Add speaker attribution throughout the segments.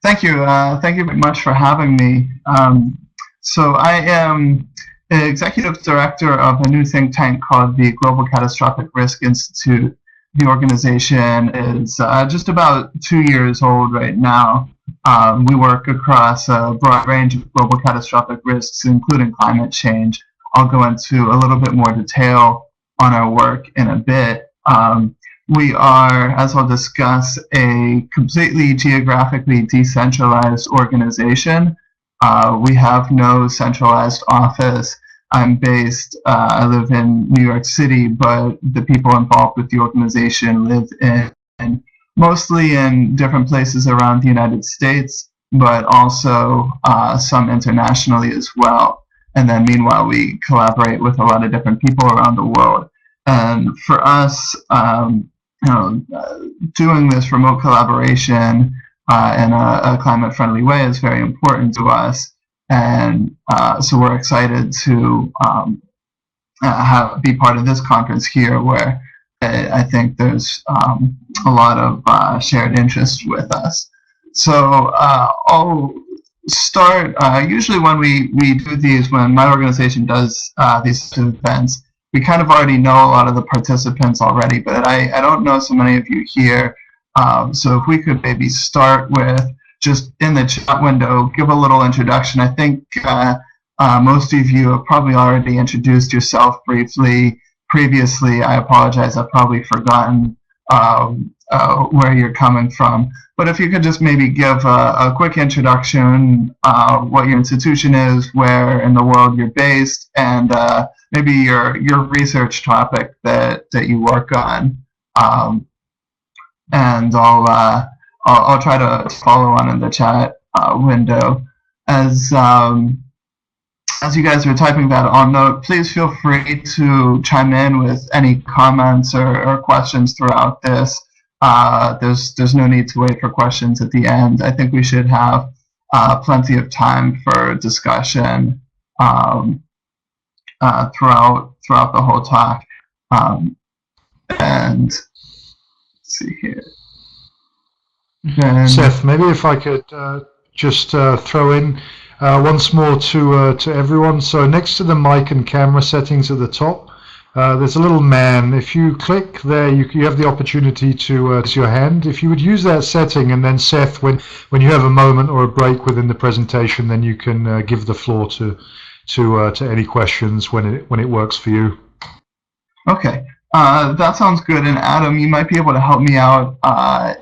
Speaker 1: Thank you very much for having me. So I am executive director of a new think tank called the Global Catastrophic Risk Institute. The organization is just about 2 years old right now. We work across a broad range of global catastrophic risks, including climate change. I'll go into a little bit more detail on our work in a bit. We are, as I'll discuss, a completely geographically decentralized organization. We have no centralized office. I live in New York City, but the people involved with the organization live in mostly in different places around the United States, but also some internationally as well. And then meanwhile, we collaborate with a lot of different people around the world. And for us, doing this remote collaboration in a climate-friendly way is very important to us, and so we're excited to be part of this conference here, where I think there's a lot of shared interest with us. So I'll start. Usually, when we do these, when my organization does these events, we kind of already know a lot of the participants already, but I don't know so many of you here. So if we could maybe start with just in the chat window, give a little introduction. I think most of you have probably already introduced yourself briefly previously. I apologize, I've probably forgotten where you're coming from. But if you could just maybe give a quick introduction, what your institution is, where in the world you're based, and maybe your research topic that you work on, and I'll try to follow on in the chat window. As you guys are typing that on note, please feel free to chime in with any comments or questions throughout this. There's no need to wait for questions at the end. I think we should have plenty of time for discussion throughout the whole talk. And let's see here. Then,
Speaker 2: Seth, maybe if I could just throw in once more to everyone. So next to the mic and camera settings at the top, there's a little man. If you click there, you have the opportunity to raise your hand. If you would use that setting, and then Seth, when you have a moment or a break within the presentation, then you can give the floor to any questions when it works for you.
Speaker 1: Okay. That sounds good. And Adam, you might be able to help me out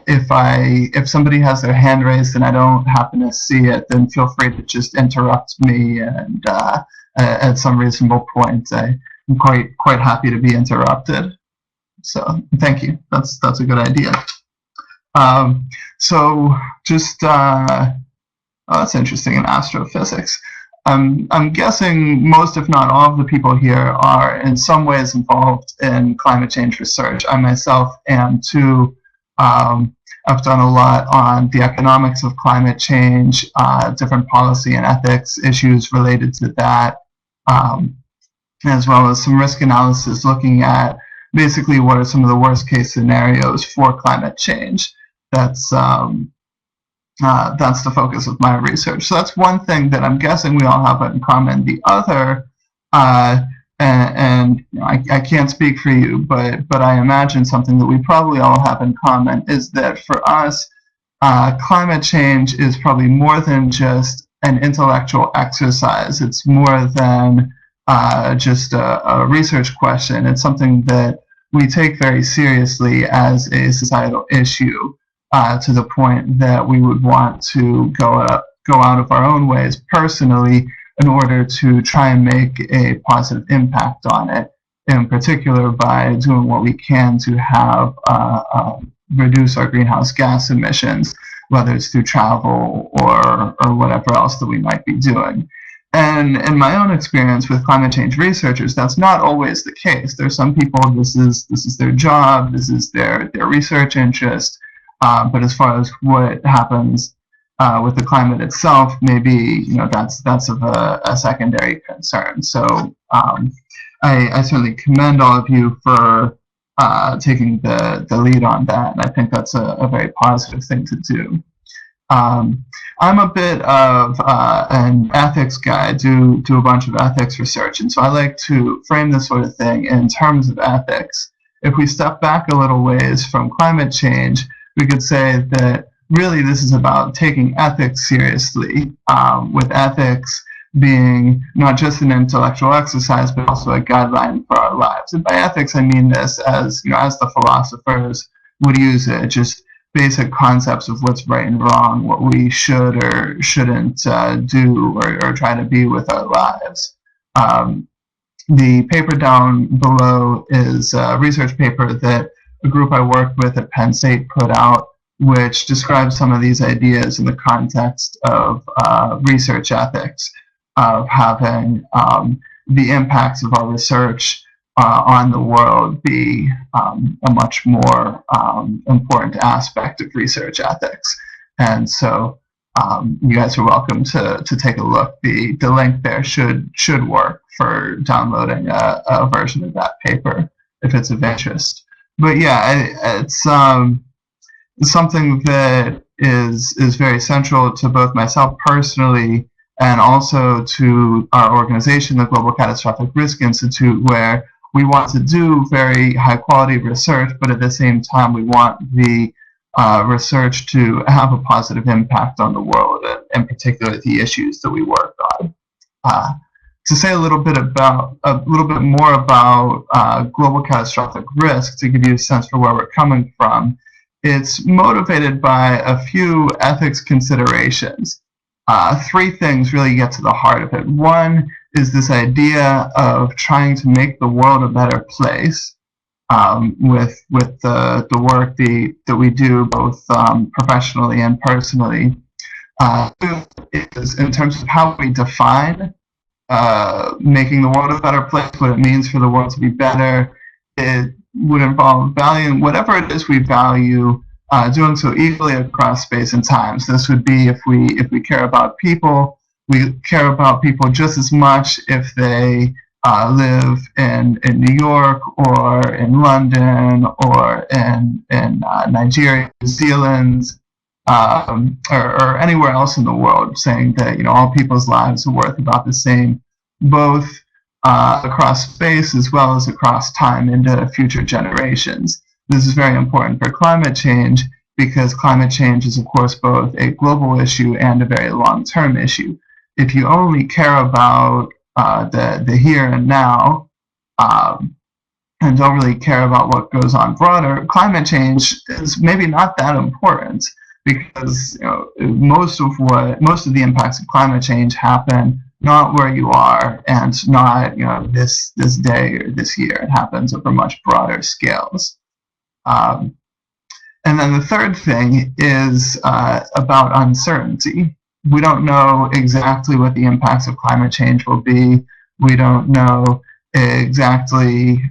Speaker 1: if somebody has their hand raised and I don't happen to see it, then feel free to just interrupt me, and at some reasonable point. I'm quite happy to be interrupted. So thank you. That's a good idea. So just that's interesting in astrophysics. I'm guessing most, if not all, of the people here are in some ways involved in climate change research. I myself am too. I've done a lot on the economics of climate change, different policy and ethics issues related to that, as well as some risk analysis looking at basically what are some of the worst case scenarios for climate change. That's the focus of my research. So that's one thing that I'm guessing we all have in common. The other, and you know, I can't speak for you, but I imagine something that we probably all have in common is that for us, climate change is probably more than just an intellectual exercise. It's more than just a research question. It's something that we take very seriously as a societal issue. To the point that we would want to go out of our own ways personally in order to try and make a positive impact on it, in particular by doing what we can to have reduce our greenhouse gas emissions, whether it's through travel or whatever else that we might be doing. And in my own experience with climate change researchers, that's not always the case. There's some people, this is their job, this is their research interest. But as far as what happens with the climate itself, maybe that's of a secondary concern. So I certainly commend all of you for taking the lead on that, and I think that's a very positive thing to do. I'm a bit of an ethics guy, do a bunch of ethics research, and so I like to frame this sort of thing in terms of ethics. If we step back a little ways from climate change, we could say that really this is about taking ethics seriously, with ethics being not just an intellectual exercise, but also a guideline for our lives. And by ethics, I mean this as, as the philosophers would use it, just basic concepts of what's right and wrong, what we should or shouldn't do or try to be with our lives. The paper down below is a research paper that a group I worked with at Penn State put out, which describes some of these ideas in the context of research ethics, of having the impacts of our research on the world be a much more important aspect of research ethics. And so you guys are welcome to take a look. The link there should work for downloading a version of that paper if it's of interest. But yeah, it's something that is very central to both myself personally and also to our organization, the Global Catastrophic Risk Institute, where we want to do very high quality research, but at the same time we want the research to have a positive impact on the world, and in particular the issues that we work on. To say a little bit more about global catastrophic risk, to give you a sense for where we're coming from, it's motivated by a few ethics considerations. Three things really get to the heart of it. One is this idea of trying to make the world a better place with the work that we do both professionally and personally. Two is in terms of how we define making the world a better place, what it means for the world to be better. It would involve valuing whatever it is we value, doing so equally across space and time. So this would be if we care about people, we care about people just as much if they live in New York or in London or in Nigeria, New Zealand, or anywhere else in the world, saying that all people's lives are worth about the same, both across space as well as across time into future generations. This is very important for climate change because climate change is, of course, both a global issue and a very long-term issue. If you only care about the here and now and don't really care about what goes on broader, climate change is maybe not that important, because most of the impacts of climate change happen not where you are and not this day or this year. It happens over much broader scales. And then the third thing is about uncertainty. We don't know exactly what the impacts of climate change will be. We don't know exactly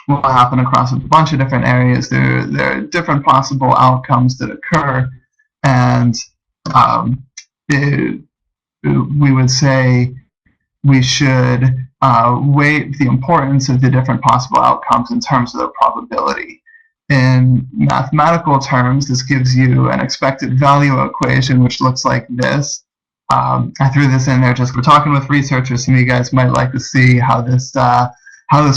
Speaker 1: what will happen across a bunch of different areas. There are different possible outcomes that occur, and we would say we should weight the importance of the different possible outcomes in terms of the probability. In mathematical terms, this gives you an expected value equation, which looks like this. I threw this in there just for talking with researchers. Some of you guys might like to see how this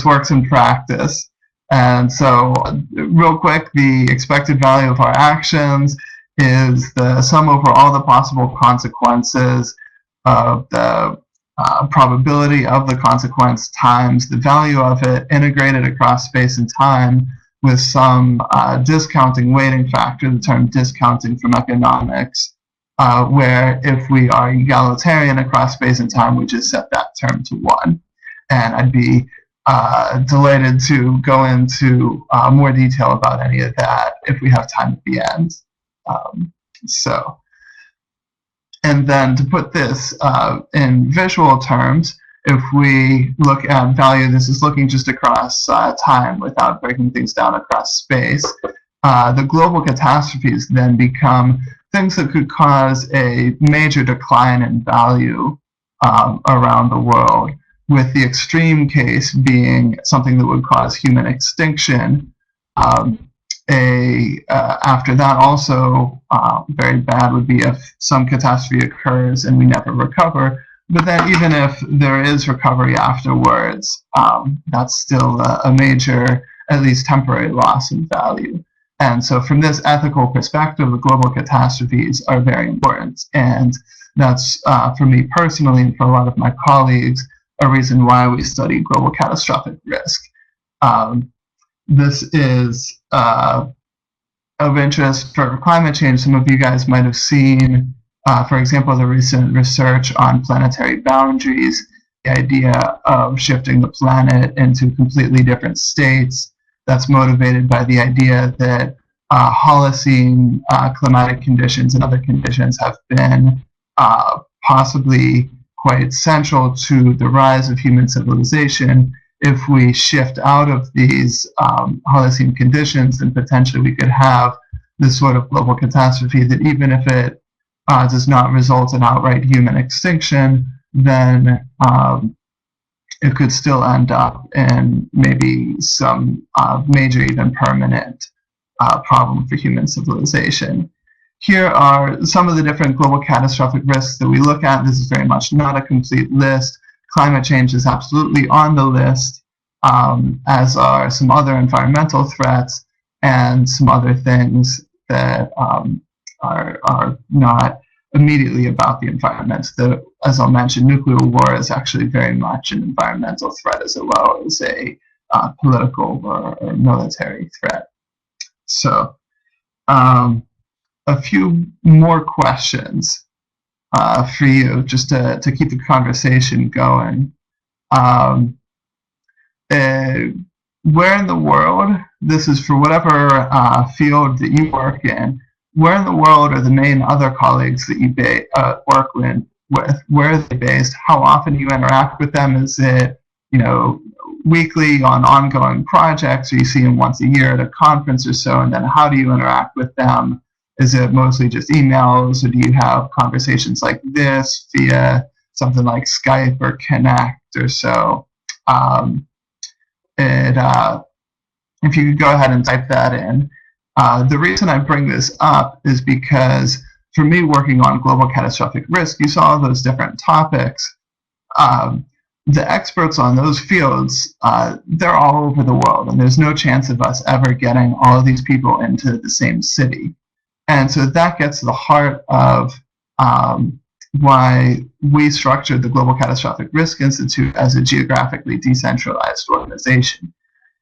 Speaker 1: works in practice. And so, real quick, the expected value of our actions is the sum over all the possible consequences of the probability of the consequence times the value of it integrated across space and time with some discounting weighting factor, the term discounting from economics, where if we are egalitarian across space and time, we just set that term to 1. And I'd be delighted to go into more detail about any of that if we have time at the end. And then to put this in visual terms, if we look at value, this is looking just across time without breaking things down across space. The global catastrophes then become things that could cause a major decline in value around the world, with the extreme case being something that would cause human extinction. after that also, very bad would be if some catastrophe occurs and we never recover. But then even if there is recovery afterwards, that's still a major, at least temporary loss in value. And so from this ethical perspective, global catastrophes are very important. And that's, for me personally and for a lot of my colleagues, a reason why we study global catastrophic risk. This is of interest for climate change. Some of you guys might have seen, for example, the recent research on planetary boundaries, the idea of shifting the planet into completely different states. That's motivated by the idea that Holocene climatic conditions and other conditions have been possibly quite central to the rise of human civilization. If we shift out of these Holocene conditions, then potentially we could have this sort of global catastrophe that even if it does not result in outright human extinction, then it could still end up in maybe some major, even permanent problem for human civilization. Here are some of the different global catastrophic risks that we look at. This is very much not a complete list. Climate change is absolutely on the list, as are some other environmental threats and some other things that are not immediately about the environment. As I'll mention, nuclear war is actually very much an environmental threat as well as a political or military threat. So a few more questions for you, just to keep the conversation going. Where in the world, this is for whatever field that you work in, where in the world are the main other colleagues that you work with? Where are they based? How often do you interact with them? Is it, weekly on ongoing projects, or you see them once a year at a conference or so, and then how do you interact with them? Is it mostly just emails, or do you have conversations like this via something like Skype or Connect or so? If you could go ahead and type that in. The reason I bring this up is because for me, working on global catastrophic risk, you saw those different topics. The experts on those fields, they're all over the world, and there's no chance of us ever getting all of these people into the same city. And so that gets to the heart of why we structured the Global Catastrophic Risk Institute as a geographically decentralized organization.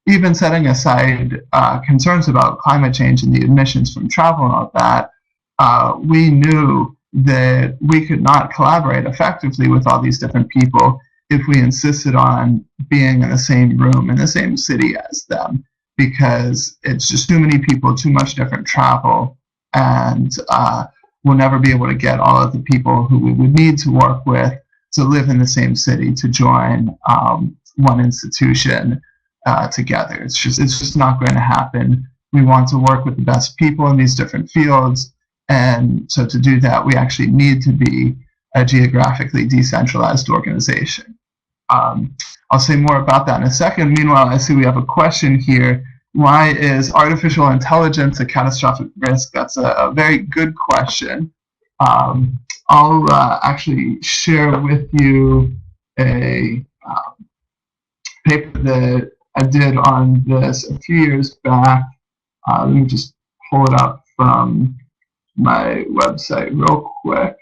Speaker 1: Even setting aside concerns about climate change and the emissions from travel and all that, we knew that we could not collaborate effectively with all these different people if we insisted on being in the same room, in the same city as them, because it's just too many people, too much different travel, and we'll never be able to get all of the people who we would need to work with to live in the same city, to join one institution together. It's just not going to happen. We want to work with the best people in these different fields, and so to do that, we actually need to be a geographically decentralized organization. I'll say more about that in a second. Meanwhile, I see we have a question here. Why is artificial intelligence a catastrophic risk? That's a very good question. I'll actually share with you a paper that I did on this a few years back. Let me just pull it up from my website real quick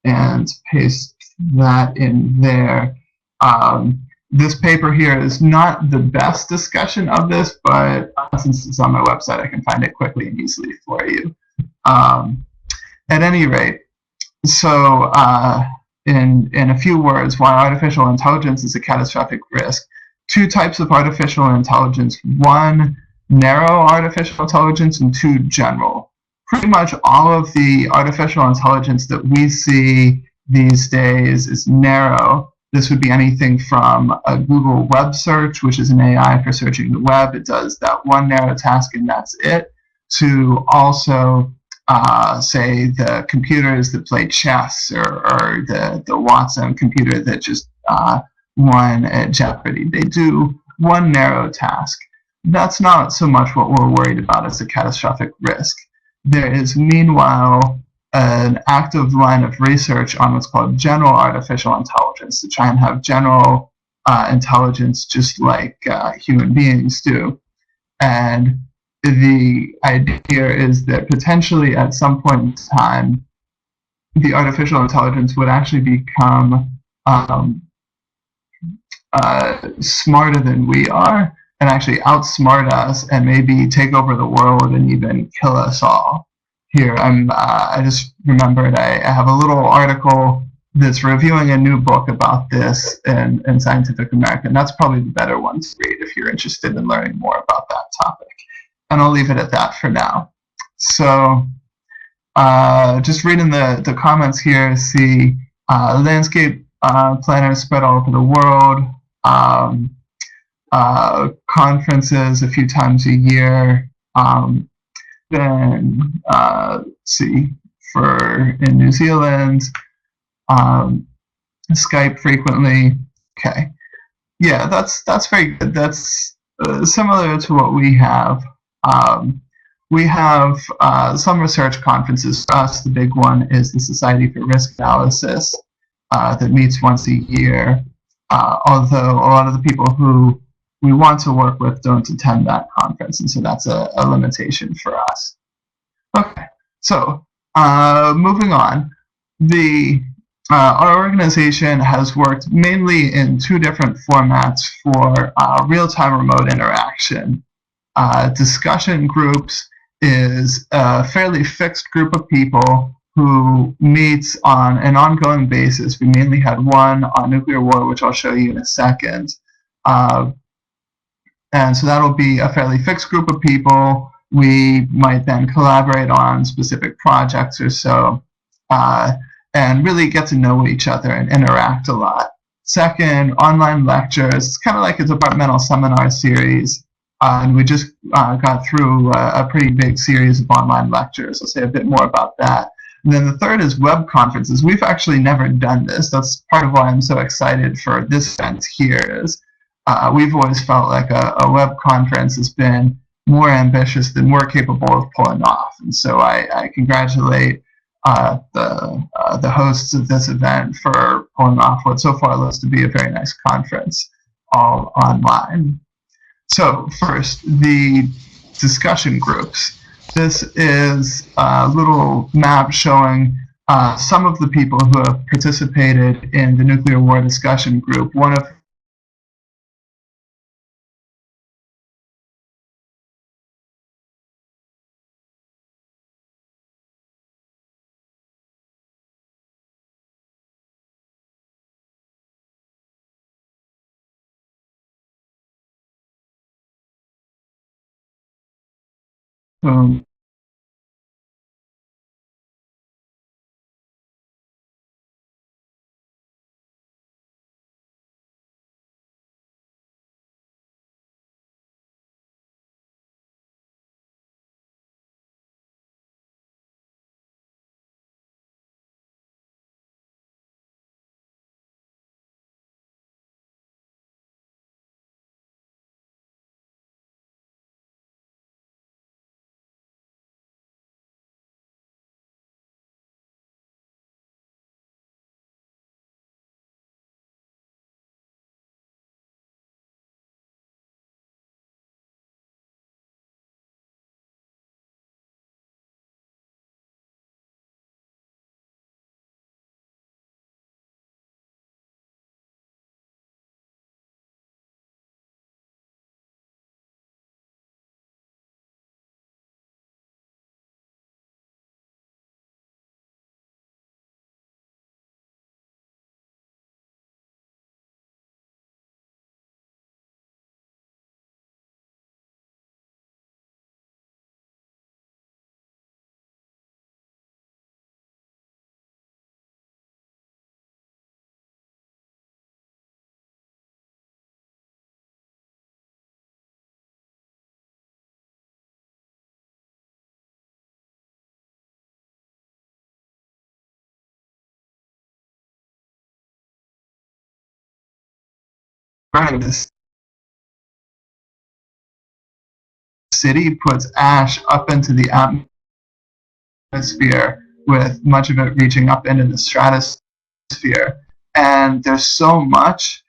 Speaker 1: and paste that in there. This paper here is not the best discussion of this, but since it's on my website, I can find it quickly and easily for you. At any rate, so in a few words, why artificial intelligence is a catastrophic risk. Two types of artificial intelligence: one, narrow artificial intelligence, and two, general. Pretty much all of the artificial intelligence that we see these days is narrow. This would be anything from a Google web search, which is an AI for searching the web. It does that one narrow task and that's it, to also say the computers that play chess, or the Watson computer that just won at Jeopardy. They do one narrow task. that's not so much what we're worried about as a catastrophic risk. There is, meanwhile, an active line of research on what's called general artificial intelligence to try and have general intelligence just like human beings do. And the idea is that potentially at some point in time, the artificial intelligence would actually become smarter than we are and actually outsmart us and maybe take over the world and even kill us all. Here, I just remembered I have a little article that's reviewing a new book about this in Scientific American. That's probably the better one to read if you're interested in learning more about that topic. And I'll leave it at that for now. So, just reading the comments here, see landscape planners spread all over the world, conferences a few times a year. Then see for in New Zealand, Skype frequently. Okay, yeah, that's very good. That's similar to what we have. We have some research conferences. For us, the big one is the Society for Risk Analysis that meets once a year. Although a lot of the people who we want to work with don't attend that conference, and so that's a limitation for us. Okay, so moving on, our organization has worked mainly in two different formats for real-time remote interaction. Discussion groups is a fairly fixed group of people who meets on an ongoing basis. We mainly had one on nuclear war, which I'll show you in a second. And so that'll be a fairly fixed group of people. We might then collaborate on specific projects or so, and really get to know each other and interact a lot. Second, online lectures. It's kind of like a departmental seminar series. And we just got through a pretty big series of online lectures. I'll say a bit more about that. And then the third is web conferences. We've actually never done this. That's part of why I'm so excited for this event here is we've always felt like a web conference has been more ambitious than we're capable of pulling off. And so I congratulate the hosts of this event for pulling off what so far looks to be a very nice conference, all online. So first, the discussion groups. This is a little map showing some of the people who have participated in the nuclear war discussion group. One of whom running this City puts ash up into the atmosphere, with much of it reaching up into the stratosphere. And there's so much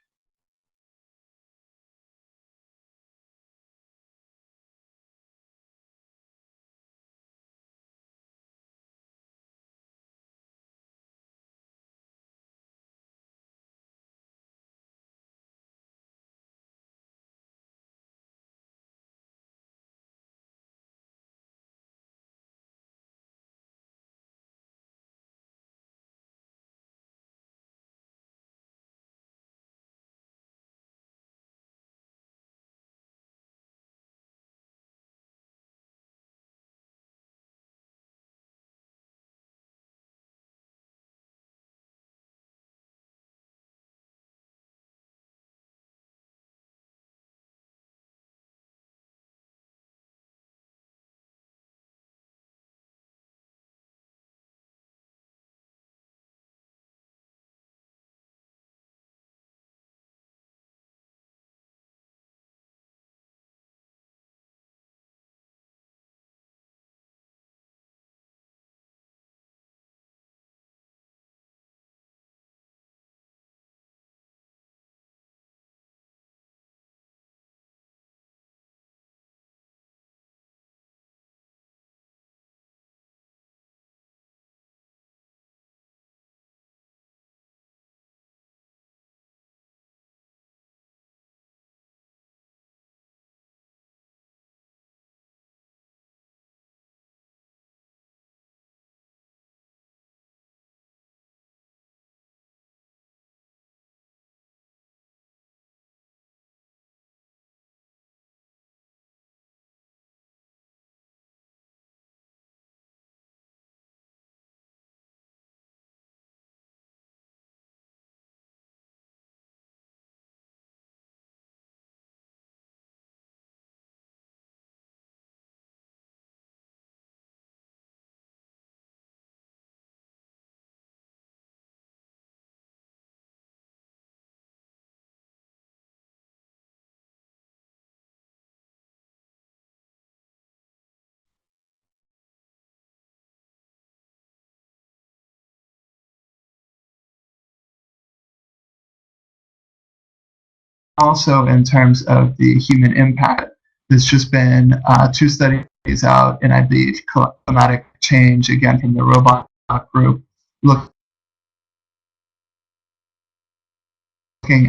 Speaker 1: also in terms of the human impact. There's just been two studies out, and I believe climatic change, again from the robot group, looking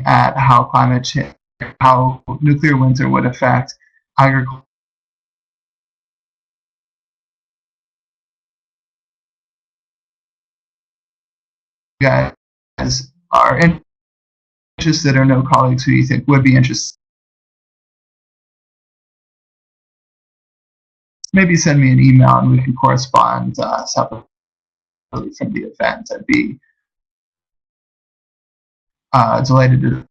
Speaker 1: at how climate change, how nuclear winter would affect agriculture. You guys are interested, or know colleagues who you think would be interested, maybe send me an email and we can correspond separately from the event. I'd be delighted to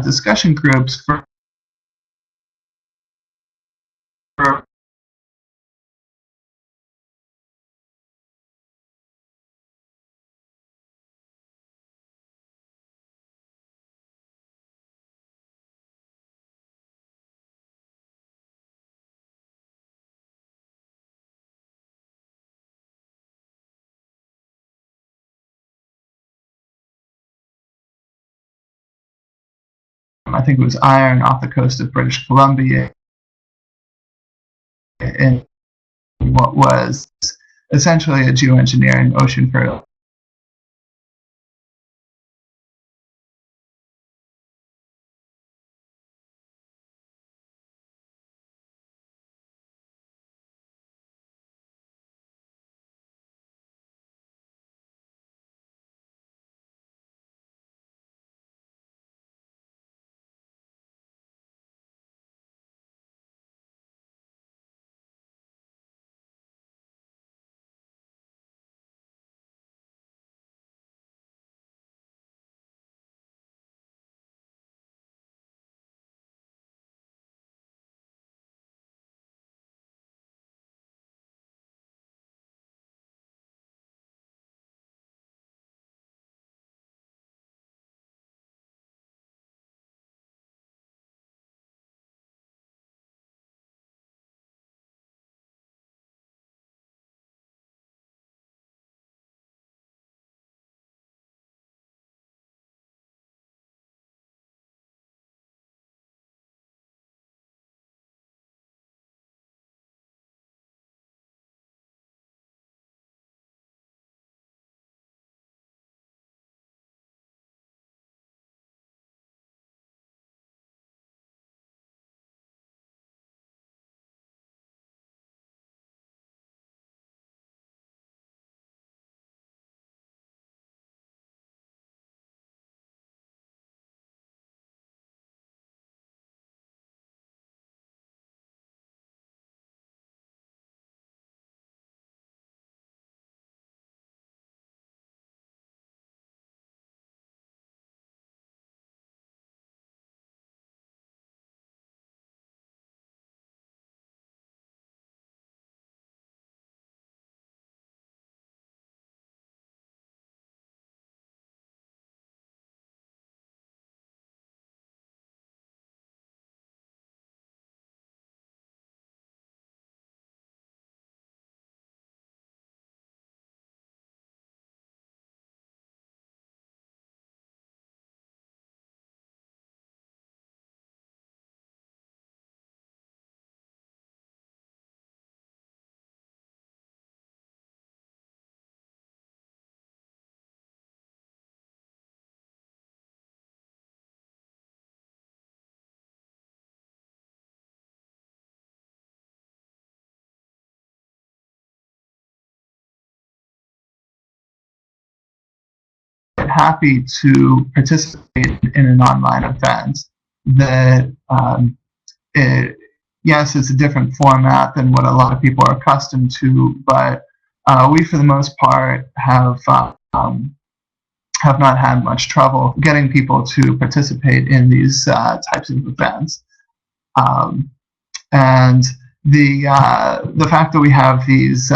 Speaker 1: discussion groups for I think it was iron off the coast of British Columbia in what was essentially a geoengineering ocean fertilizer. Happy to participate in an online event that yes, it's a different format than what a lot of people are accustomed to, but we, for the most part, have not had much trouble getting people to participate in these types of events. And the fact that we have these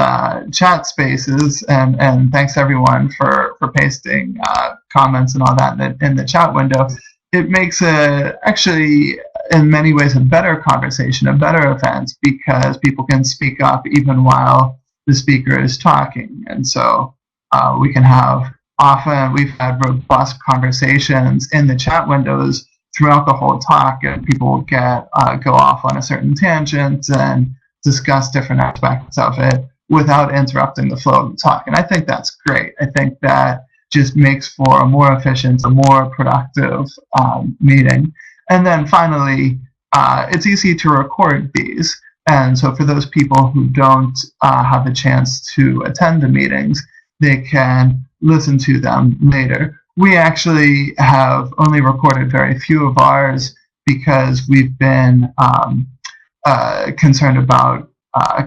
Speaker 1: chat spaces, and thanks everyone for pasting comments and all that in the chat window, it makes actually in many ways a better conversation, a better event, because people can speak up even while the speaker is talking. And so we can have, often we've had robust conversations in the chat windows throughout the whole talk, and people will go off on a certain tangent and discuss different aspects of it without interrupting the flow of the talk. And I think that's great. I think that just makes for a more efficient, a more productive meeting. And then finally, it's easy to record these. And so for those people who don't have the chance to attend the meetings, they can listen to them later. We actually have only recorded very few of ours because we've been concerned about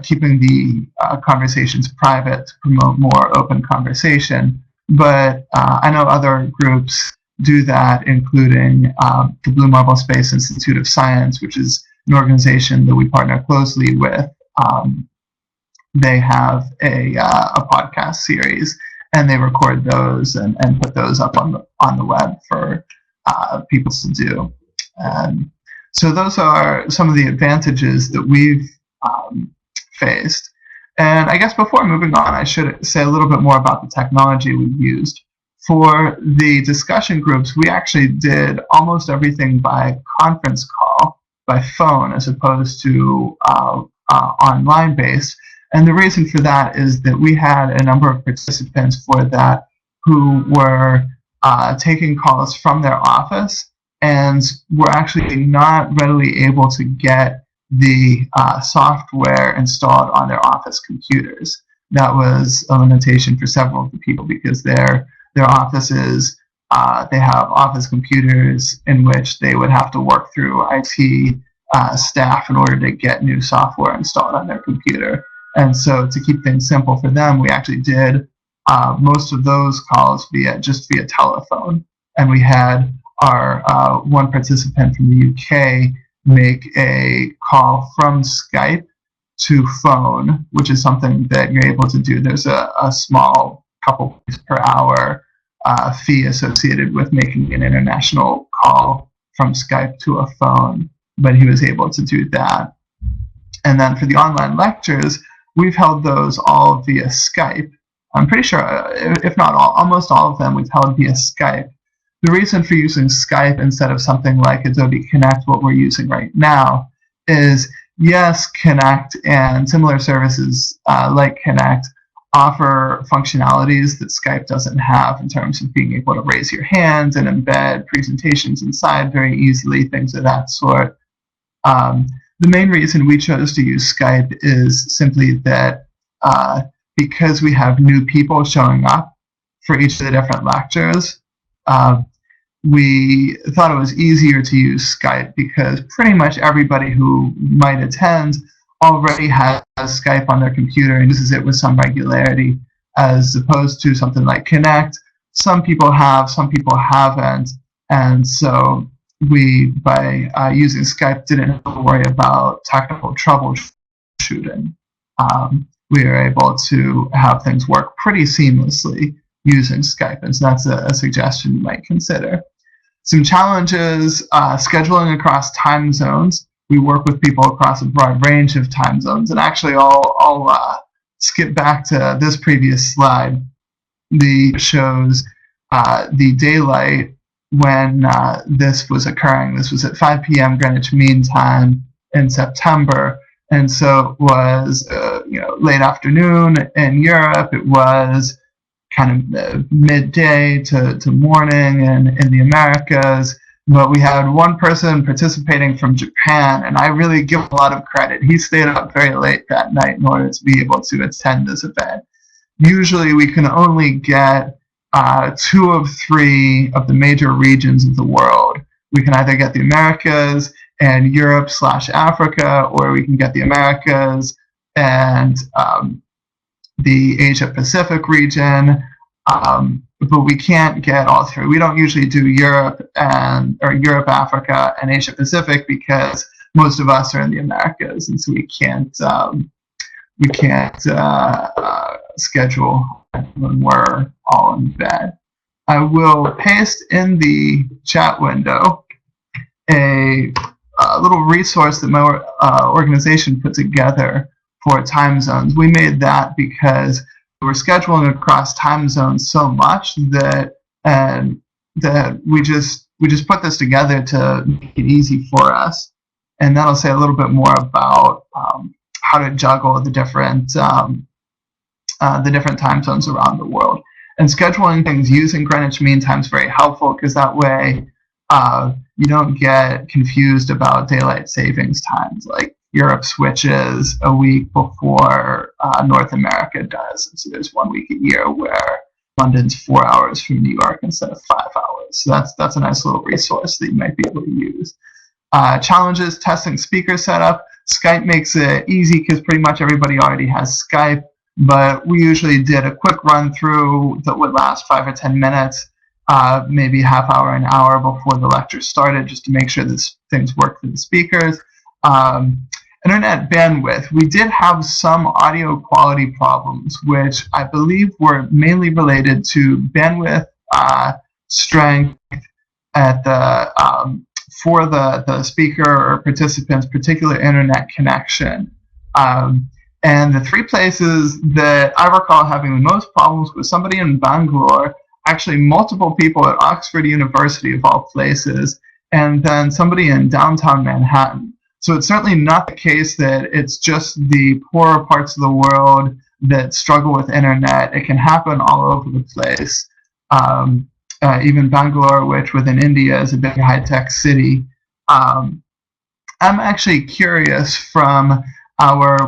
Speaker 1: keeping the conversations private to promote more open conversation. But I know other groups do that, including the Blue Marble Space Institute of Science, which is an organization that we partner closely with. They have a podcast series, and they record those and put those up on the web for people to do. And so those are some of the advantages that we've faced. And I guess before moving on, I should say a little bit more about the technology we've used For the discussion groups, we actually did almost everything by conference call, by phone, as opposed to online based. And the reason for that is that we had a number of participants for that who were taking calls from their office and were actually not readily able to get the software installed on their office computers. That was a limitation for several of the people because their offices, they have office computers in which they would have to work through IT staff in order to get new software installed on their computer. And so to keep things simple for them, we actually did most of those calls just via telephone. And we had our one participant from the UK make a call from Skype to phone, which is something that you're able to do. There's a small couple per hour fee associated with making an international call from Skype to a phone, but he was able to do that. And then for the online lectures, we've held those all via Skype. I'm pretty sure, if not all, almost all of them we've held via Skype. The reason for using Skype instead of something like Adobe Connect, what we're using right now, is yes, Connect and similar services like Connect offer functionalities that Skype doesn't have in terms of being able to raise your hands and embed presentations inside very easily, things of that sort. The main reason we chose to use Skype is simply that because we have new people showing up for each of the different lectures, we thought it was easier to use Skype because pretty much everybody who might attend already has Skype on their computer and uses it with some regularity, as opposed to something like Connect. Some people have, some people haven't, and so we, by using Skype, didn't have to worry about technical troubleshooting. We were able to have things work pretty seamlessly using Skype, and so that's a suggestion you might consider. Some challenges, scheduling across time zones. We work with people across a broad range of time zones, and actually I'll skip back to this previous slide. The shows the daylight when this was occurring. This was at 5 p.m. Greenwich Mean Time in September, and so it was late afternoon in Europe. It was kind of midday to morning in the Americas. But we had one person participating from Japan, and I really give a lot of credit. He stayed up very late that night in order to be able to attend this event. Usually we can only get 2 of 3 of the major regions of the world. We can either get the Americas and Europe/Africa, or we can get the Americas and the Asia Pacific region. But we can't get all 3. We don't usually do Europe, Africa, and Asia Pacific because most of us are in the Americas, and so we can't schedule when we're all in bed. I will paste in the chat window a little resource that my organization put together for time zones. We made that because we're scheduling across time zones so much that we just put this together to make it easy for us. And then I'll say a little bit more about how to juggle the different time zones around the world. And scheduling things using Greenwich Mean Time is very helpful because that way you don't get confused about daylight savings times. Like Europe switches a week before North America does. And so there's 1 week a year where London's 4 hours from New York instead of 5 hours. So that's a nice little resource that you might be able to use. Challenges, testing speaker setup. Skype makes it easy because pretty much everybody already has Skype, but we usually did a quick run through that would last 5 or 10 minutes, maybe half hour, an hour before the lecture started, just to make sure that things work for the speakers. Internet bandwidth. We did have some audio quality problems, which I believe were mainly related to bandwidth strength at for the speaker or participant's particular internet connection. And the 3 places that I recall having the most problems was somebody in Bangalore actually multiple people at Oxford University, of all places, and then somebody in downtown Manhattan. So it's certainly not the case that it's just the poorer parts of the world that struggle with internet. It can happen all over the place. Even Bangalore, which within India is a big high-tech city. I'm actually curious from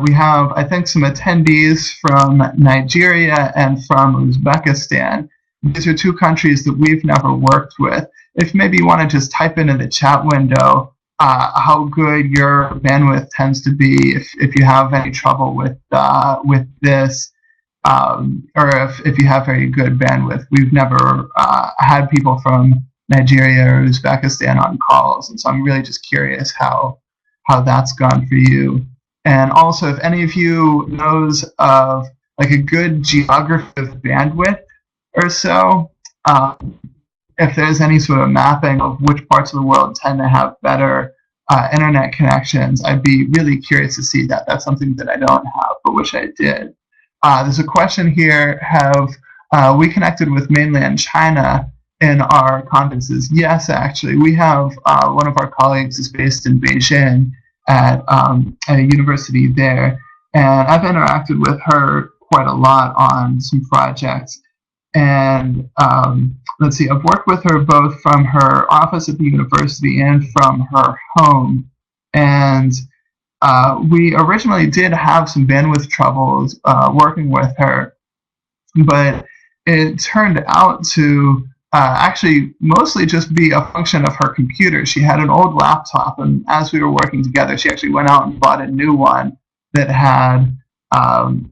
Speaker 1: we have, I think, some attendees from Nigeria and from Uzbekistan. These are two countries that we've never worked with. If maybe you want to just type into the chat window how good your bandwidth tends to be, if you have any trouble with this, or if you have very good bandwidth. We've never had people from Nigeria or Uzbekistan on calls, and so I'm really just curious how that's gone for you. And also, if any of you knows of like a good geography of bandwidth or so, if there's any sort of mapping of which parts of the world tend to have better internet connections, I'd be really curious to see that. That's something that I don't have, but wish I did. There's a question here: have we connected with mainland China in our conferences? Yes, actually, we have. One of our colleagues is based in Beijing at a university there, and I've interacted with her quite a lot on some projects. And let's see, I've worked with her both from her office at the university and from her home. And we originally did have some bandwidth troubles working with her, but it turned out to actually mostly just be a function of her computer. She had an old laptop, and as we were working together, she actually went out and bought a new one that had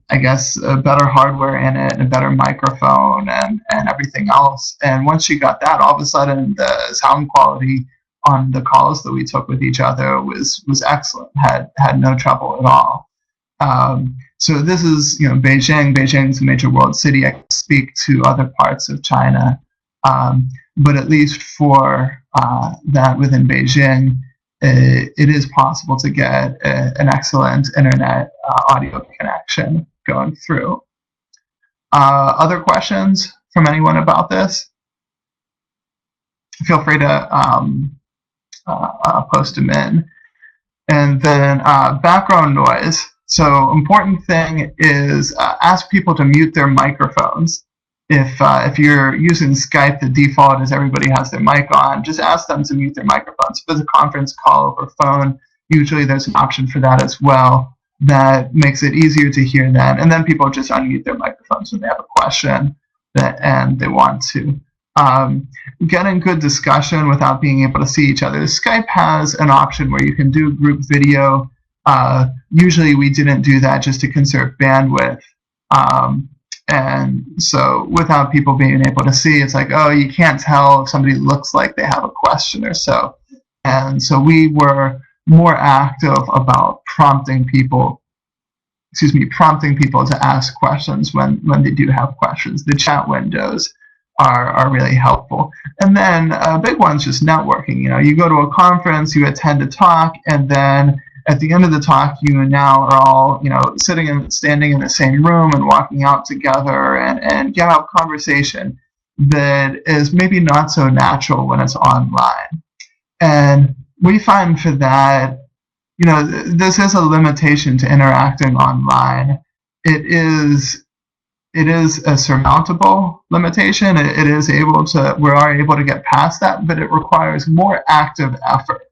Speaker 1: I guess better hardware in it, and a better microphone, and everything else. And once she got that, all of a sudden the sound quality on the calls that we took with each other was excellent. Had no trouble at all. So this is, Beijing. Beijing is a major world city. I can speak to other parts of China, but at least for that within Beijing, it is possible to get an excellent internet audio connection going through. Other questions from anyone about this? Feel free to post them in. And then background noise. So important thing is ask people to mute their microphones. If you're using Skype, the default is everybody has their mic on. Just ask them to mute their microphones. If there's a conference call over phone, usually there's an option for that as well. That makes it easier to hear them. And then people just unmute their microphones when they have a question and they want to. Getting good discussion without being able to see each other. Skype has an option where you can do group video. Usually we didn't do that just to conserve bandwidth. And so without people being able to see, it's like, oh, you can't tell if somebody looks like they have a question or so. And so we were more active about prompting people to ask questions when they do have questions. The chat windows are really helpful. And then a big one's just networking. You go to a conference, you attend a talk, and then at the end of the talk, you now are all, sitting and standing in the same room and walking out together and get out conversation that is maybe not so natural when it's online. And we find for that, this is a limitation to interacting online. It is a surmountable limitation. We are able to get past that, but it requires more active effort.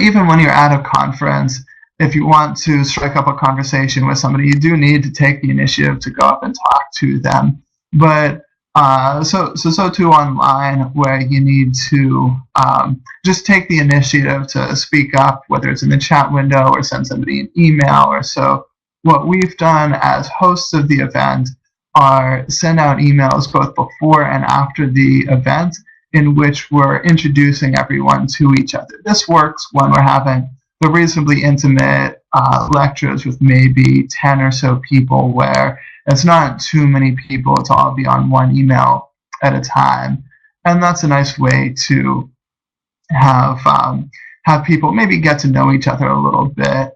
Speaker 1: Even when you're at a conference, if you want to strike up a conversation with somebody, you do need to take the initiative to go up and talk to them. But so too online, where you need to just take the initiative to speak up, whether it's in the chat window or send somebody an email or so. What we've done as hosts of the event are send out emails both before and after the event, in which we're introducing everyone to each other. This works when we're having the reasonably intimate lectures with maybe 10 or so people, where it's not too many people to all be on one email at a time. And that's a nice way to have people maybe get to know each other a little bit.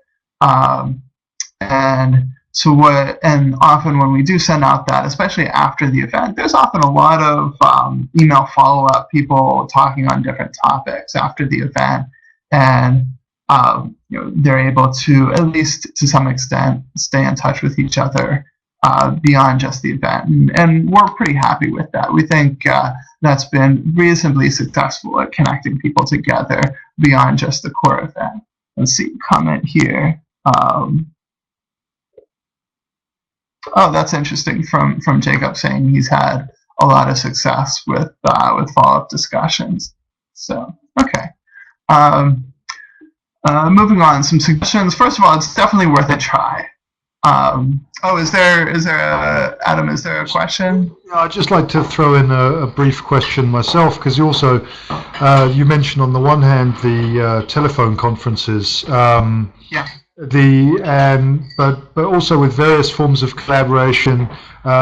Speaker 1: And So what, and often when we do send out that, especially after the event, there's often a lot of email follow-up, people talking on different topics after the event, and they're able to, at least to some extent, stay in touch with each other beyond just the event, and we're pretty happy with that. We think that's been reasonably successful at connecting people together beyond just the core event. Let's see, comment here. Oh, that's interesting from Jacob, saying he's had a lot of success with follow-up discussions. So, okay. Moving on, some suggestions. First of all, it's definitely worth a try. Oh, is there Adam? Is there a question?
Speaker 2: Yeah, I'd just like to throw in a brief question myself, because you also you mentioned on the one hand the telephone conferences.
Speaker 1: Yeah.
Speaker 2: But also with various forms of collaboration,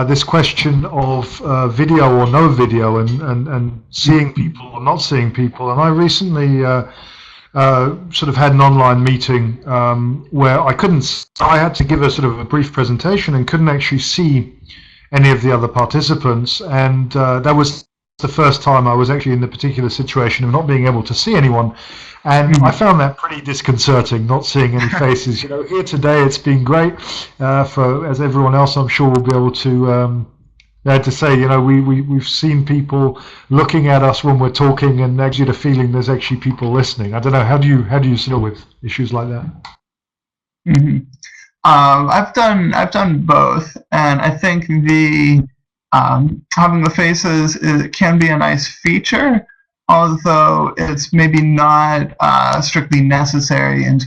Speaker 2: this question of video or no video, and seeing people or not seeing people. And I recently sort of had an online meeting where I had to give a sort of a brief presentation and couldn't actually see any of the other participants, and that was the first time I was actually in the particular situation of not being able to see anyone. And I found that pretty disconcerting, not seeing any faces. Here today it's been great. As everyone else, I'm sure, will be able to say, we've seen people looking at us when we're talking, and actually the feeling there's actually people listening. I don't know. How do you deal with issues like that?
Speaker 1: Mm-hmm. I've done both, and I think the having the faces can be a nice feature, although it's maybe not strictly necessary in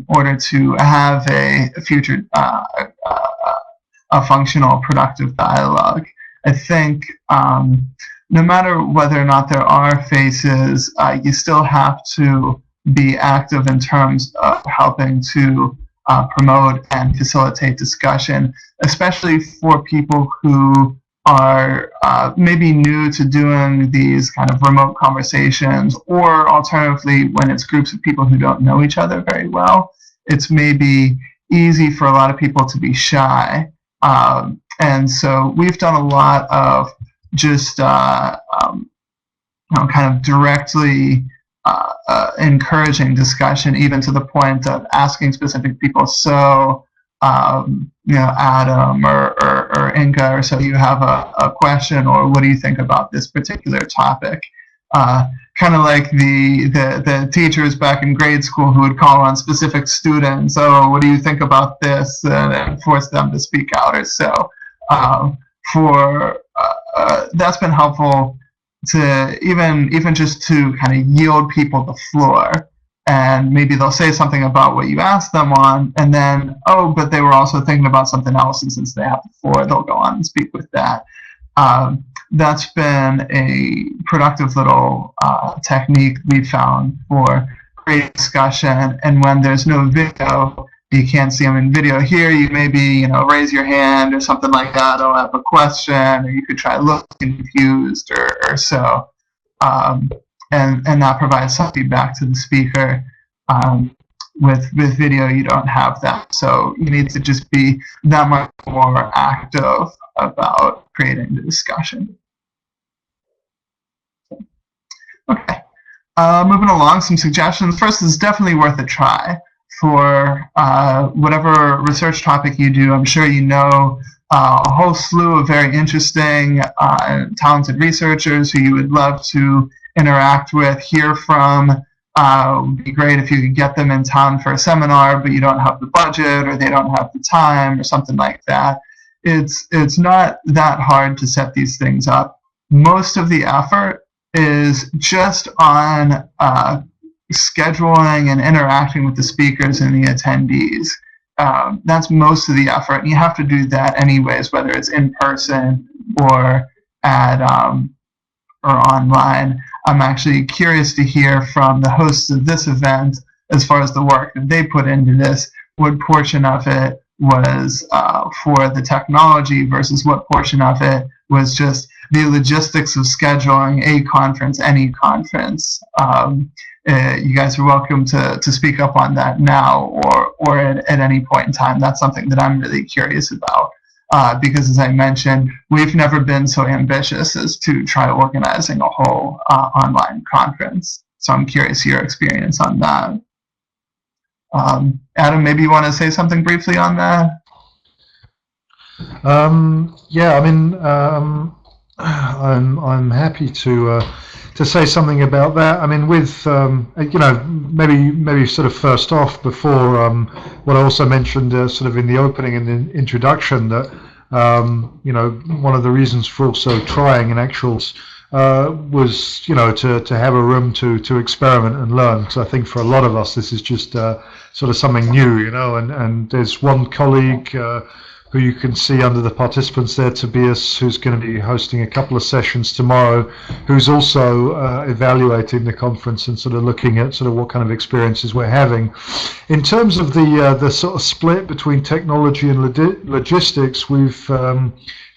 Speaker 1: order to have a future a functional, productive dialogue. I think no matter whether or not there are faces, you still have to be active in terms of helping to promote and facilitate discussion, especially for people who are maybe new to doing these kind of remote conversations, or alternatively, when it's groups of people who don't know each other very well, it's maybe easy for a lot of people to be shy. And so we've done a lot of just kind of directly encouraging discussion, even to the point of asking specific people. So, Adam or Inga, or so, you have a question, or what do you think about this particular topic? Kind of like the teachers back in grade school who would call on specific students. Oh, what do you think about this? And force them to speak out or so. That's been helpful to even just to kind of yield people the floor, and maybe they'll say something about what you asked them on, and then, oh, but they were also thinking about something else, and since they have the floor, they'll go on and speak with that. That's been a productive little technique we found for great discussion. And when there's no video, you can't see them in video. Here, you maybe raise your hand or something like that. Oh, I have a question, or you could try look confused or so, and that provides some feedback to the speaker. With video, you don't have that, so you need to just be that much more active about creating the discussion. Okay, moving along, some suggestions. First, it's definitely worth a try for whatever research topic you do. I'm sure you know a whole slew of very interesting and talented researchers who you would love to interact with, hear from. It would be great if you could get them in town for a seminar, but you don't have the budget, or they don't have the time, or something like that. It's not that hard to set these things up. Most of the effort is just on scheduling and interacting with the speakers and the attendees. That's most of the effort, and you have to do that anyways, whether it's in person or at or online. I'm actually curious to hear from the hosts of this event, as far as the work that they put into this, what portion of it was for the technology versus what portion of it was just the logistics of scheduling a conference, any conference. you guys are welcome to speak up on that now or at any point in time. That's something that I'm really curious about. Because as I mentioned, we've never been so ambitious as to try organizing a whole online conference. So I'm curious your experience on that. Adam, maybe you want to say something briefly on that?
Speaker 2: Yeah, I mean, I'm happy to say something about that. I mean, with you know, maybe sort of first off, before what I also mentioned sort of in the opening and the introduction, that you know, one of the reasons for also trying an actuals was, you know, to have a room to experiment and learn. So I think for a lot of us, this is just sort of something new, you know. And there's one colleague who you can see under the participants there, Tobias, who's going to be hosting a couple of sessions tomorrow, who's also evaluating the conference and sort of looking at sort of what kind of experiences we're having. In terms of the sort of split between technology and logistics, we've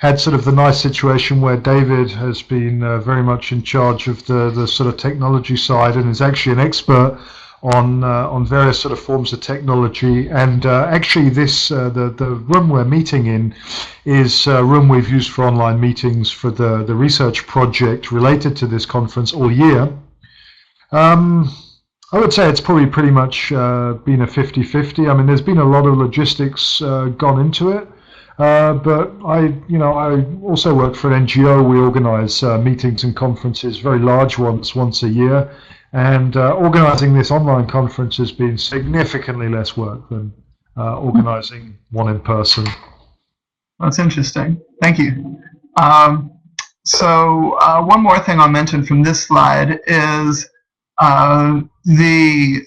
Speaker 2: had sort of the nice situation where David has been very much in charge of the sort of technology side and is actually an expert on various sort of forms of technology. And actually this the room we're meeting in is a room we've used for online meetings for the research project related to this conference all year. I would say it's probably pretty much been a 50-50. I mean, there's been a lot of logistics gone into it. But I also work for an NGO. We organize meetings and conferences, very large ones, once a year. And organizing this online conference has been significantly less work than organizing one in person.
Speaker 1: That's interesting. Thank you. So one more thing I'll mention from this slide is the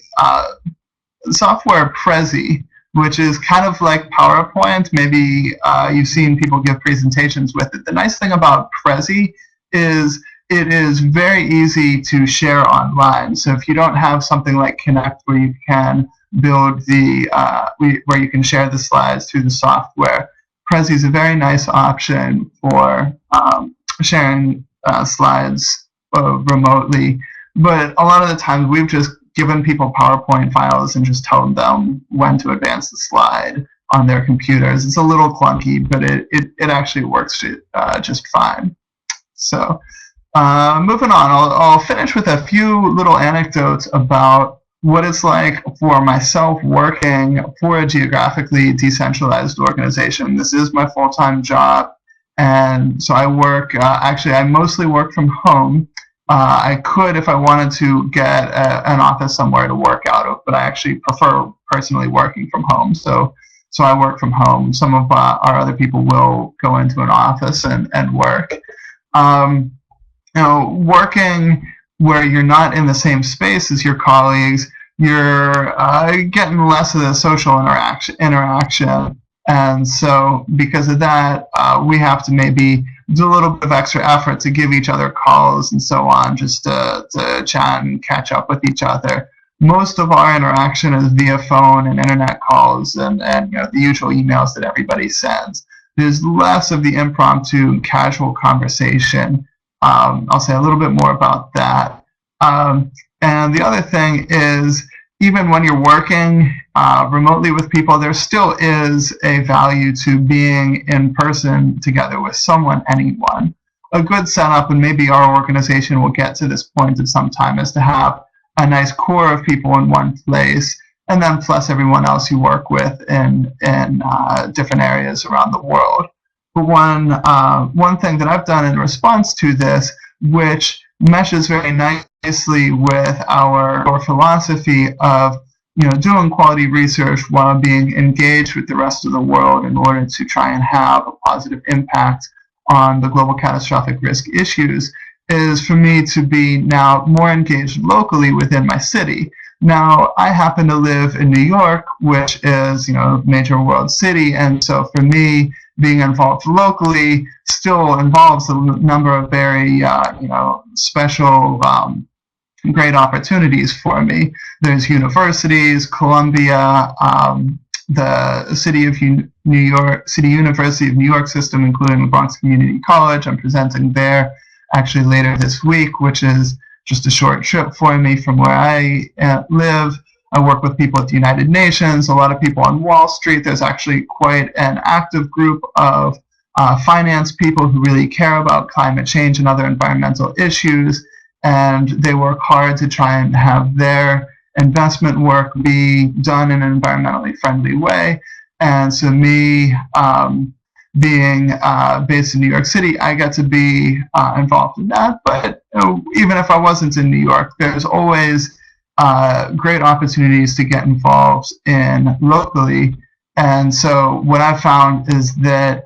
Speaker 1: software Prezi, which is kind of like PowerPoint. Maybe you've seen people give presentations with it. The nice thing about Prezi is it is very easy to share online. So if you don't have something like Connect where you can build where you can share the slides through the software, Prezi is a very nice option for sharing slides remotely. But a lot of the times we've just given people PowerPoint files and just told them when to advance the slide on their computers. It's a little clunky, but it actually works just fine. So moving on, I'll finish with a few little anecdotes about what it's like for myself working for a geographically decentralized organization. This is my full-time job, and so I work, actually I mostly work from home. I could, if I wanted to, get an office somewhere to work out of, but I actually prefer personally working from home. So I work from home. Some of our other people will go into an office and work. Working where you're not in the same space as your colleagues, you're getting less of the social interaction. And so because of that, we have to maybe do a little bit of extra effort to give each other calls and so on, just to chat and catch up with each other. Most of our interaction is via phone and internet calls and the usual emails that everybody sends. There's less of the impromptu, casual conversation. I'll say a little bit more about that. And the other thing is, even when you're working remotely with people, there still is a value to being in person together with someone, anyone. A good setup, and maybe our organization will get to this point at some time, is to have a nice core of people in one place, and then plus everyone else you work with in different areas around the world. But one thing that I've done in response to this, which meshes very nicely with our philosophy of doing quality research while being engaged with the rest of the world in order to try and have a positive impact on the global catastrophic risk issues, is for me to be now more engaged locally within my city. Now, I happen to live in New York, which is a major world city, and so for me, being involved locally still involves a number of very special great opportunities for me. There's universities, Columbia, the City University of New York system, including the Bronx Community College. I'm presenting there actually later this week, which is just a short trip for me from where I live. I work with people at the United Nations, a lot of people on Wall Street. There's actually quite an active group of finance people who really care about climate change and other environmental issues, and they work hard to try and have their investment work be done in an environmentally friendly way. And so me being based in New York City, I get to be involved in that. But even if I wasn't in New York, there's always great opportunities to get involved in locally. And so what I've found is that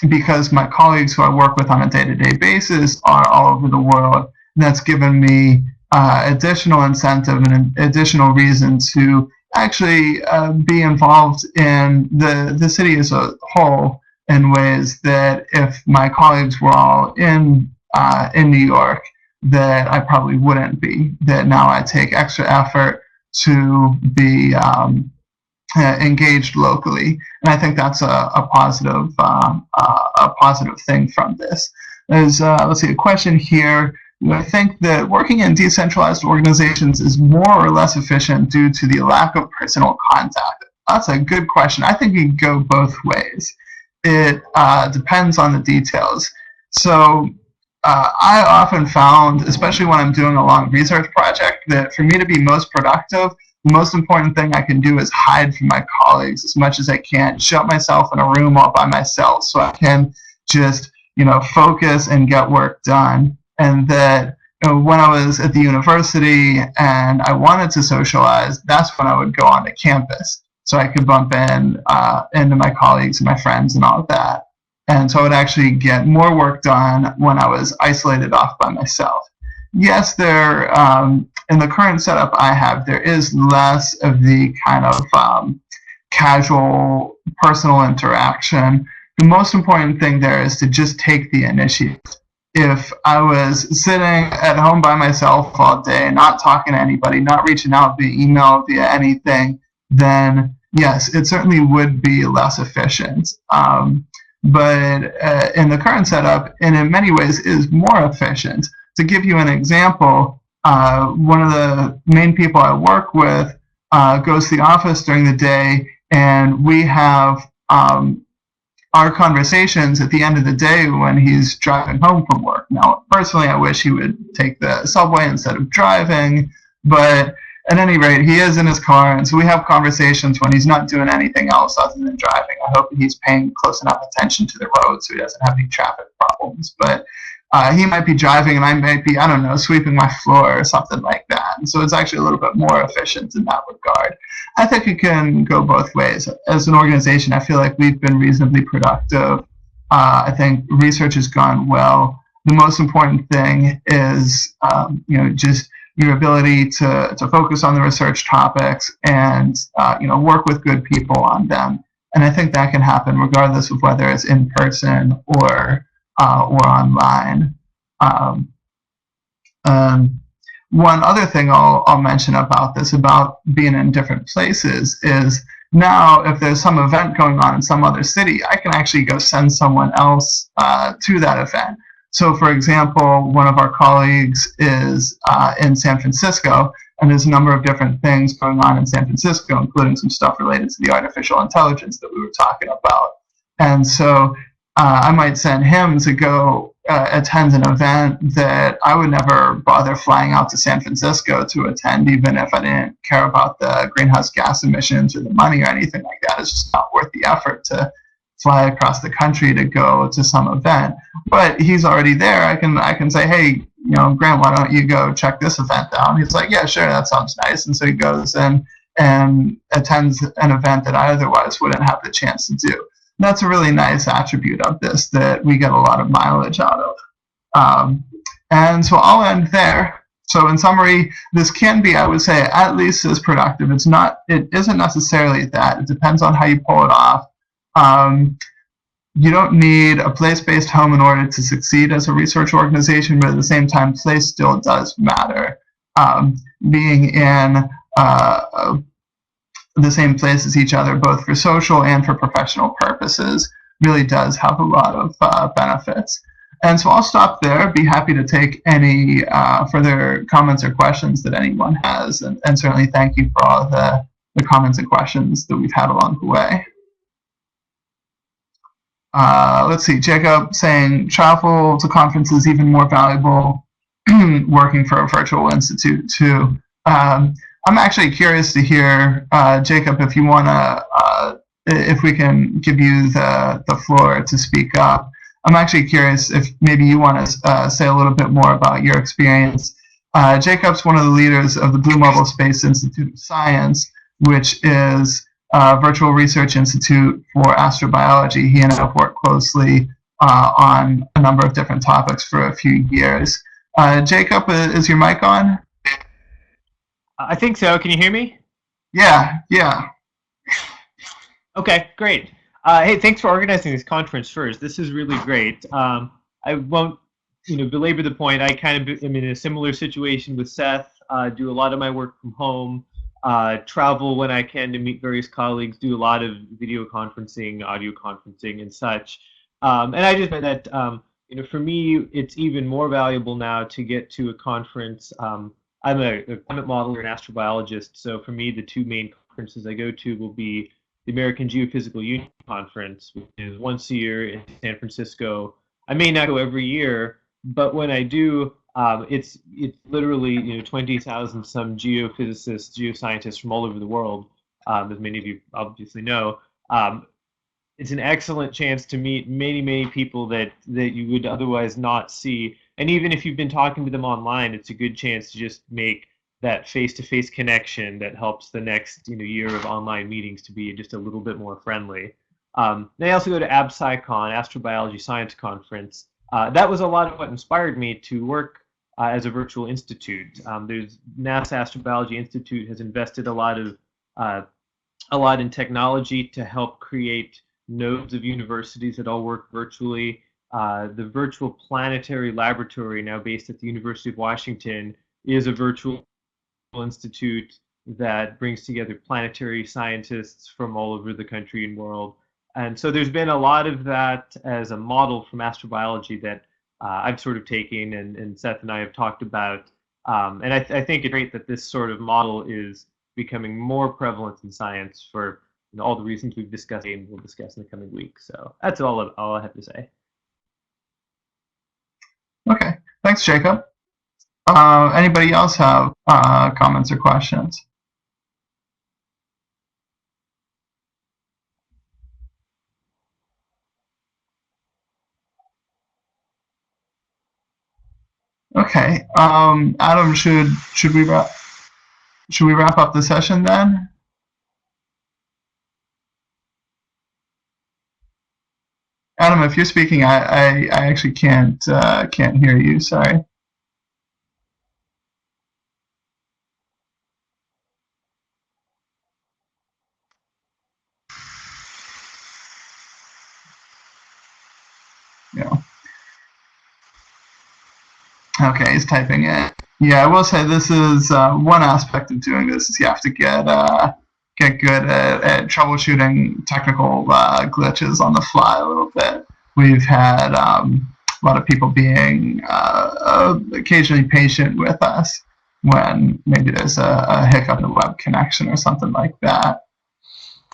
Speaker 1: because my colleagues who I work with on a day-to-day basis are all over the world, that's given me additional incentive and additional reason to actually be involved in the city as a whole in ways that if my colleagues were all in New York, that I probably wouldn't be. That now I take extra effort to be engaged locally, and I think that's a positive thing from this. There's let's see, a question here. I think that working in decentralized organizations is more or less efficient due to the lack of personal contact. That's a good question. I think you can go both ways. It depends on the details. So I often found, especially when I'm doing a long research project, that for me to be most productive, the most important thing I can do is hide from my colleagues as much as I can, shut myself in a room all by myself so I can just, focus and get work done. And that when I was at the university and I wanted to socialize, that's when I would go onto campus so I could bump in into my colleagues and my friends and all of that. And so I would actually get more work done when I was isolated off by myself. Yes, there in the current setup I have, there is less of the kind of casual personal interaction. The most important thing there is to just take the initiative. If I was sitting at home by myself all day, not talking to anybody, not reaching out via email, via anything, then yes, it certainly would be less efficient. But in the current setup, and in many ways is more efficient. To give you an example, one of the main people I work with goes to the office during the day, and we have our conversations at the end of the day when he's driving home from work. Now, personally, I wish he would take the subway instead of driving, but at any rate, he is in his car, and so we have conversations when he's not doing anything else other than driving. I hope he's paying close enough attention to the road so he doesn't have any traffic problems. But he might be driving, and I might be, I don't know, sweeping my floor or something like that. And so it's actually a little bit more efficient in that regard. I think it can go both ways. As an organization, I feel like we've been reasonably productive. I think research has gone well. The most important thing is, just your ability to focus on the research topics and work with good people on them. And I think that can happen regardless of whether it's in person or online. One other thing I'll mention about this, about being in different places, is now if there's some event going on in some other city, I can actually go send someone else to that event. So, for example, one of our colleagues is in San Francisco, and there's a number of different things going on in San Francisco, including some stuff related to the artificial intelligence that we were talking about. And so I might send him to go attend an event that I would never bother flying out to San Francisco to attend, even if I didn't care about the greenhouse gas emissions or the money or anything like that. It's just not worth the effort to fly across the country to go to some event. But he's already there. I can say, hey, Grant, why don't you go check this event out? He's like, yeah, sure, that sounds nice. And so he goes and attends an event that I otherwise wouldn't have the chance to do. That's a really nice attribute of this that we get a lot of mileage out of. And so I'll end there. So in summary, this can be, I would say, at least as productive. It isn't necessarily that. It depends on how you pull it off. You don't need a place-based home in order to succeed as a research organization, but at the same time, place still does matter. Being in the same place as each other, both for social and for professional purposes, really does have a lot of benefits. And so I'll stop there. Be happy to take any further comments or questions that anyone has, and certainly thank you for all the comments and questions that we've had along the way. Let's see, Jacob saying travel to conferences even more valuable working for a virtual institute too. I'm actually curious to hear, Jacob, if you want to, if we can give you the floor to speak up. I'm actually curious if maybe you want to say a little bit more about your experience. Jacob's one of the leaders of the Blue Mobile Space Institute of Science, which is a virtual research institute for astrobiology. He and I have worked closely on a number of different topics for a few years. Jacob, is your mic on?
Speaker 3: I think so. Can you hear me?
Speaker 1: Yeah, yeah.
Speaker 3: Okay, great. Hey, thanks for organizing this conference first. This is really great. I won't, belabor the point. I kind of am in a similar situation with Seth. Do a lot of my work from home. Travel when I can to meet various colleagues. Do a lot of video conferencing, audio conferencing, and such. And I just meant that for me, it's even more valuable now to get to a conference. I'm a climate modeler and astrobiologist, so for me, the two main conferences I go to will be the American Geophysical Union Conference, which is once a year in San Francisco. I may not go every year, but when I do, it's literally 20,000 some geophysicists, geoscientists from all over the world, as many of you obviously know. It's an excellent chance to meet many people that you would otherwise not see. And even if you've been talking to them online, it's a good chance to just make that face-to-face connection that helps the next year of online meetings to be just a little bit more friendly. And I also go to AbSciCon, Astrobiology Science Conference. That was a lot of what inspired me to work as a virtual institute. There's NASA Astrobiology Institute has invested a lot in technology to help create nodes of universities that all work virtually. The Virtual Planetary Laboratory, now based at the University of Washington, is a virtual institute that brings together planetary scientists from all over the country and world. And so there's been a lot of that as a model from astrobiology that I've sort of taken, and Seth and I have talked about. And I think it's great that this sort of model is becoming more prevalent in science for all the reasons we've discussed and we'll discuss in the coming weeks. So that's all I have to say.
Speaker 1: Okay, thanks, Jacob. Anybody else have comments or questions? Okay, Adam, should we wrap up the session then? Adam, if you're speaking, I actually can't hear you. Sorry. Yeah. Okay, he's typing it. Yeah, I will say this is one aspect of doing this is you have to get good at troubleshooting technical glitches on the fly a little bit. We've had a lot of people being occasionally patient with us when maybe there's a hiccup in the web connection or something like that.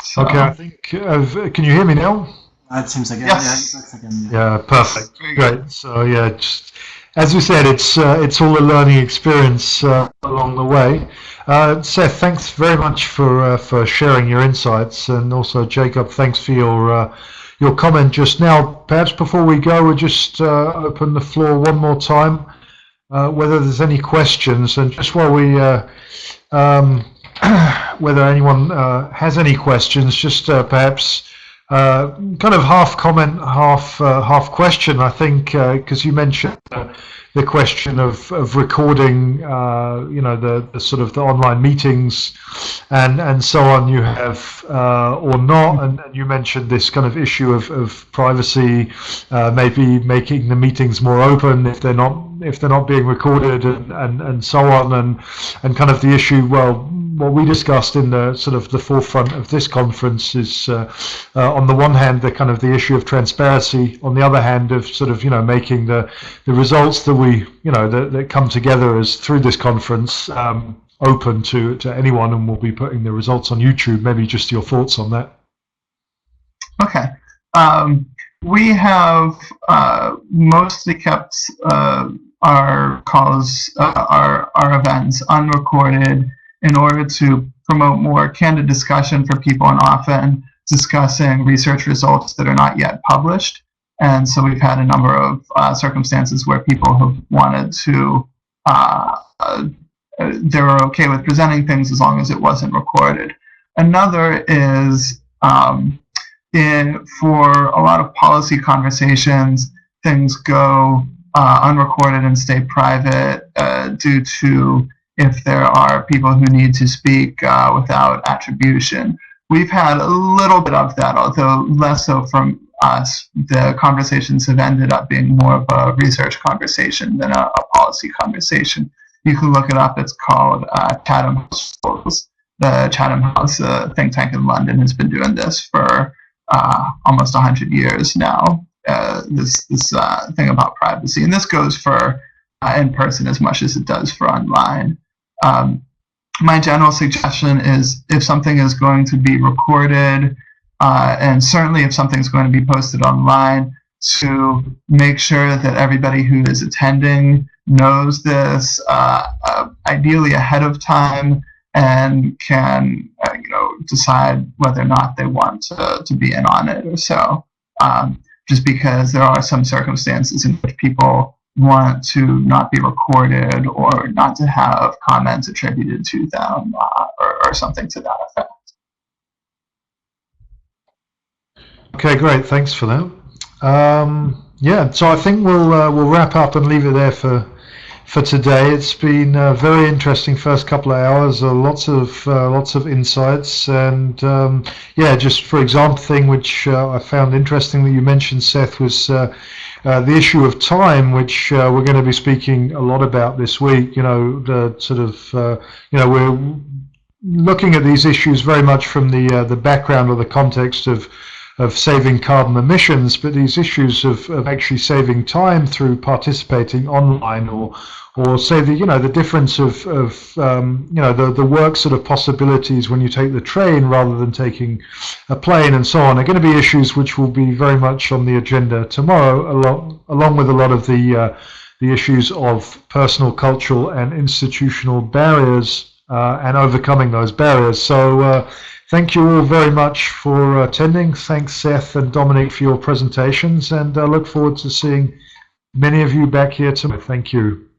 Speaker 1: So,
Speaker 2: okay, I think, can you hear me now?
Speaker 4: It seems like it.
Speaker 1: Yes.
Speaker 2: Yeah, perfect. Great. So yeah, just, as we said, it's all a learning experience along the way. Seth, thanks very much for sharing your insights, and also Jacob, thanks for your comment just now. Perhaps before we go, we'll just open the floor one more time, whether there's any questions, and just while we whether anyone has any questions, just perhaps. Kind of half comment, half question, I think, because you mentioned the question of recording, the sort of the online meetings and so on you have or not, and you mentioned this kind of issue of privacy, maybe making the meetings more open if they're not being recorded and so on, and kind of the issue, well, what we discussed in the sort of the forefront of this conference is, on the one hand, the kind of the issue of transparency, on the other hand, of sort of, making the results that we, that come together as through this conference open to anyone, and we'll be putting the results on YouTube. Maybe just your thoughts on that.
Speaker 1: Okay. We have mostly kept our calls, our events unrecorded in order to promote more candid discussion for people, and often discussing research results that are not yet published. And so we've had a number of circumstances where people have wanted to, they were okay with presenting things as long as it wasn't recorded. Another is for a lot of policy conversations, things go unrecorded and stay private due to if there are people who need to speak without attribution. We've had a little bit of that, although less so from us. The conversations have ended up being more of a research conversation than a policy conversation. You can look it up. It's called Chatham House Rules. The Chatham House think tank in London has been doing this for almost 100 years now. This thing about privacy, and this goes for in person as much as it does for online. My general suggestion is, if something is going to be recorded, and certainly if something's going to be posted online, to make sure that everybody who is attending knows this, ideally ahead of time, and can decide whether or not they want to be in on it or so. Just because there are some circumstances in which people want to not be recorded or not to have comments attributed to them or something to that effect.
Speaker 2: Okay, great. Thanks for that. Yeah, so I think we'll wrap up and leave it there for today. It's been a very interesting first couple of hours. Lots of insights, and yeah, just for example, thing which I found interesting that you mentioned, Seth, was the issue of time, which we're going to be speaking a lot about this week. The sort of we're looking at these issues very much from the background or the context of saving carbon emissions, but these issues of actually saving time through participating online, or say the difference of the work sort of possibilities when you take the train rather than taking a plane and so on, are going to be issues which will be very much on the agenda tomorrow, along with a lot of the issues of personal, cultural, and institutional barriers and overcoming those barriers. So. Thank you all very much for attending. Thanks, Seth and Dominic, for your presentations, and I look forward to seeing many of you back here tomorrow. Thank you.